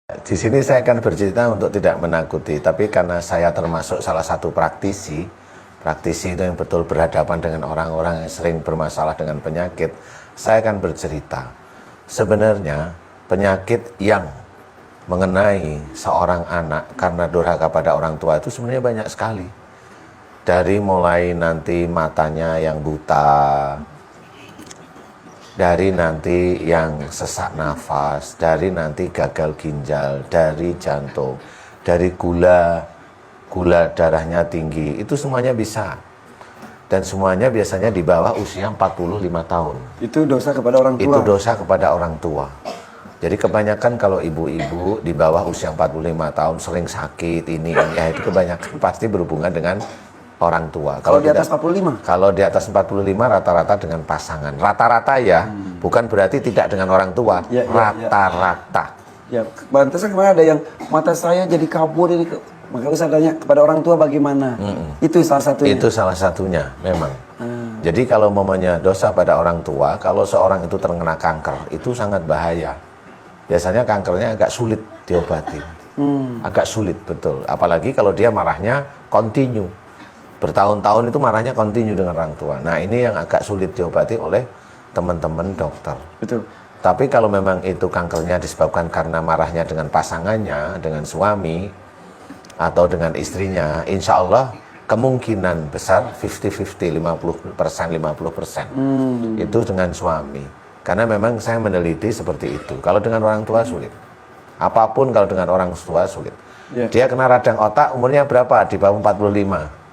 Di sini saya akan bercerita untuk tidak menakuti, tapi karena saya termasuk salah satu praktisi itu yang betul berhadapan dengan orang-orang yang sering bermasalah dengan penyakit, saya akan bercerita. Sebenarnya penyakit yang mengenai seorang anak karena durhaka pada orang tua itu sebenarnya banyak sekali. Dari mulai nanti matanya yang buta, dari nanti yang sesak nafas, dari nanti gagal ginjal, dari jantung, dari gula darahnya tinggi, itu semuanya bisa. Dan semuanya biasanya di bawah usia 45 tahun. Itu dosa kepada orang tua? Itu dosa kepada orang tua. Jadi kebanyakan kalau ibu-ibu di bawah usia 45 tahun sering sakit, ya itu kebanyakan pasti berhubungan dengan orang tua. Kalau di atas 45? Kalau di atas 45 rata-rata dengan pasangan. Rata-rata ya, bukan berarti tidak dengan orang tua. Rata-rata. Ya, pantasnya kemarin ada yang mata saya jadi kabur ini. Maka saya tanya kepada orang tua bagaimana? Itu salah satunya. Itu salah satunya, memang. Jadi kalau momennya dosa pada orang tua, kalau seorang itu terkena kanker, itu sangat bahaya. Biasanya kankernya agak sulit diobati. Agak sulit, betul. Apalagi kalau dia marahnya continue. Bertahun-tahun itu marahnya kontinu dengan orang tua. Nah ini yang agak sulit diobati oleh teman-teman dokter. Betul. Tapi kalau memang itu kankernya disebabkan karena marahnya dengan pasangannya, dengan suami, atau dengan istrinya, insya Allah kemungkinan besar 50-50, 50%, 50%. Itu dengan suami. Karena memang saya meneliti seperti itu. Kalau dengan orang tua sulit. Apapun kalau dengan orang tua sulit. Dia kena radang otak, umurnya berapa? Di bawah 45.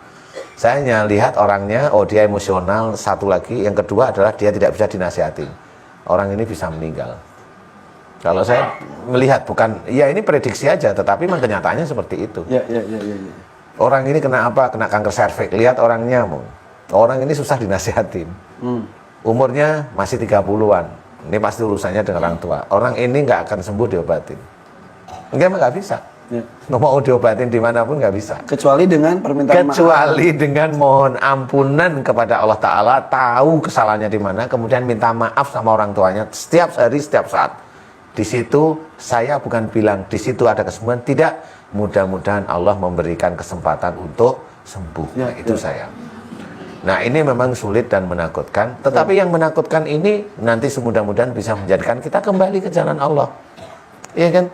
Saya hanya lihat orangnya, oh dia emosional, satu lagi, yang kedua adalah dia tidak bisa dinasihati. Orang ini bisa meninggal. Kalau saya melihat, bukan, ya ini prediksi aja, tetapi memang kenyataannya seperti itu. Ya. Orang ini kena apa? Kena kanker serviks. Lihat orangnya, orang ini susah dinasihatin. Umurnya masih 30-an. Ini pasti urusannya dengan orang tua. Orang ini nggak akan sembuh diobatin. Nggak bisa. Mau diobatin dimanapun nggak bisa. Kecuali dengan permintaan maaf. Kecuali dengan mohon ampunan kepada Allah Ta'ala, tahu kesalahannya di mana, kemudian minta maaf sama orang tuanya setiap hari, setiap saat. Di situ saya bukan bilang di situ ada kesembuhan, tidak. Mudah-mudahan Allah memberikan kesempatan untuk sembuh. Itu saya. Nah ini memang sulit dan menakutkan. Tetapi yang menakutkan ini nanti semudah-mudahan bisa menjadikan kita kembali ke jalan Allah. Iya kan?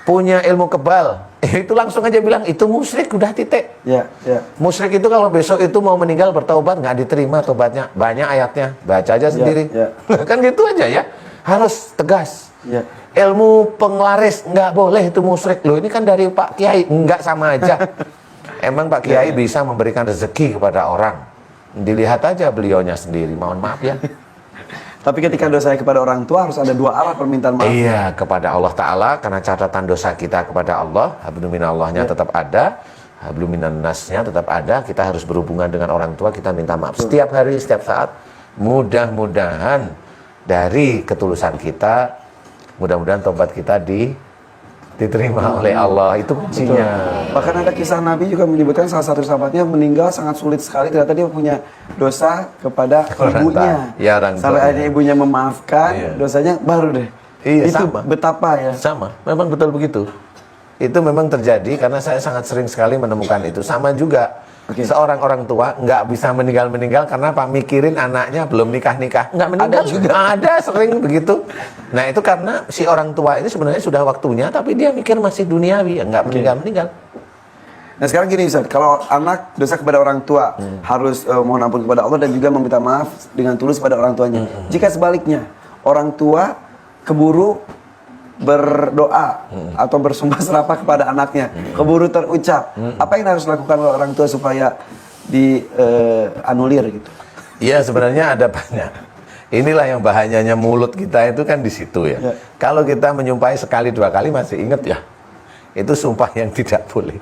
Punya ilmu kebal, itu langsung aja bilang itu musyrik, udah titik. Musyrik itu kalau besok itu mau meninggal bertaubat nggak diterima tobatnya, banyak ayatnya, baca aja sendiri. Kan gitu aja ya, harus tegas. Ilmu penglaris nggak boleh, itu musyrik. Loh ini kan dari Pak Kiai, nggak sama aja. Emang Pak Kiai bisa memberikan rezeki kepada orang, dilihat aja beliaunya sendiri, mohon maaf ya. Tapi ketika dosa kepada orang tua harus ada dua arah permintaan maaf. Iya, kepada Allah Ta'ala, karena catatan dosa kita kepada Allah, habluminallahnya tetap ada, habluminannasnya tetap ada, kita harus berhubungan dengan orang tua, kita minta maaf setiap hari, setiap saat. Mudah-mudahan dari ketulusan kita, mudah-mudahan tobat kita diterima oleh Allah, itu kuncinya. Bahkan ada kisah Nabi juga menyebutkan salah satu sahabatnya meninggal sangat sulit sekali, ternyata dia punya dosa kepada ibunya. Sampai akhirnya ibunya memaafkan, dosanya baru deh. Itu sama. Betapa ya. Sama, memang betul begitu. Itu memang terjadi karena saya sangat sering sekali menemukan itu. Sama juga. Seorang orang tua nggak bisa meninggal karena Pak mikirin anaknya belum nikah-nikah, nggak meninggal. Ada juga, ada sering begitu. Nah itu karena si orang tua ini sebenarnya sudah waktunya, tapi dia mikir masih duniawi, nggak meninggal. Nah sekarang gini Ustaz, kalau anak dosa kepada orang tua harus mohon ampun kepada Allah dan juga meminta maaf dengan tulus pada orang tuanya. Jika sebaliknya orang tua keburu berdoa atau bersumpah serapah kepada anaknya, keburu terucap, apa yang harus dilakukan oleh orang tua supaya dianulir gitu? Iya sebenarnya ada banyak. Inilah yang bahayanya mulut kita itu kan di situ ya. Kalau kita menyumpahi sekali dua kali masih ingat ya, itu sumpah yang tidak boleh.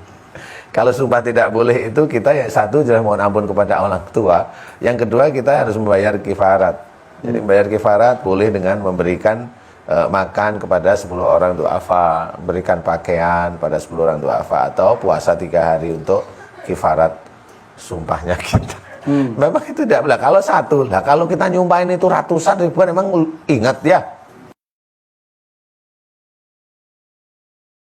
Kalau sumpah tidak boleh itu kita ya satu jelas mohon ampun kepada orang tua, yang kedua kita harus membayar kifarat. Jadi membayar kifarat boleh dengan memberikan makan kepada 10 orang du'afa, berikan pakaian pada 10 orang du'afa, atau puasa 3 hari untuk kifarat sumpahnya kita. Memang itu tidak boleh. Kalau satu lah, kalau kita nyumpahin itu ratusan ribuan, emang ingat ya.